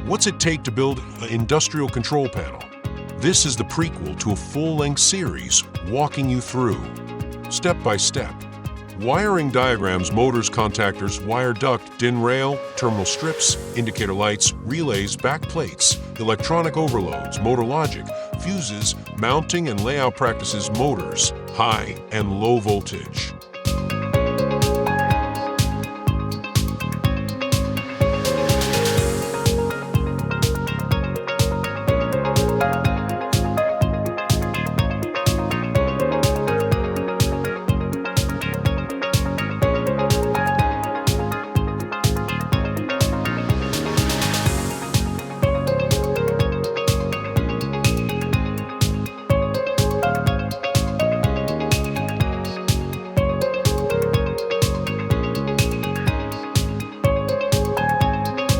What's it take to build an industrial control panel? This is the prequel to a full-length series walking you through, step by step. Wiring diagrams, motors, contactors, wire duct, DIN rail, terminal strips, indicator lights, relays, back plates, electronic overloads, motor logic, fuses, mounting and layout practices, motors, high and low voltage.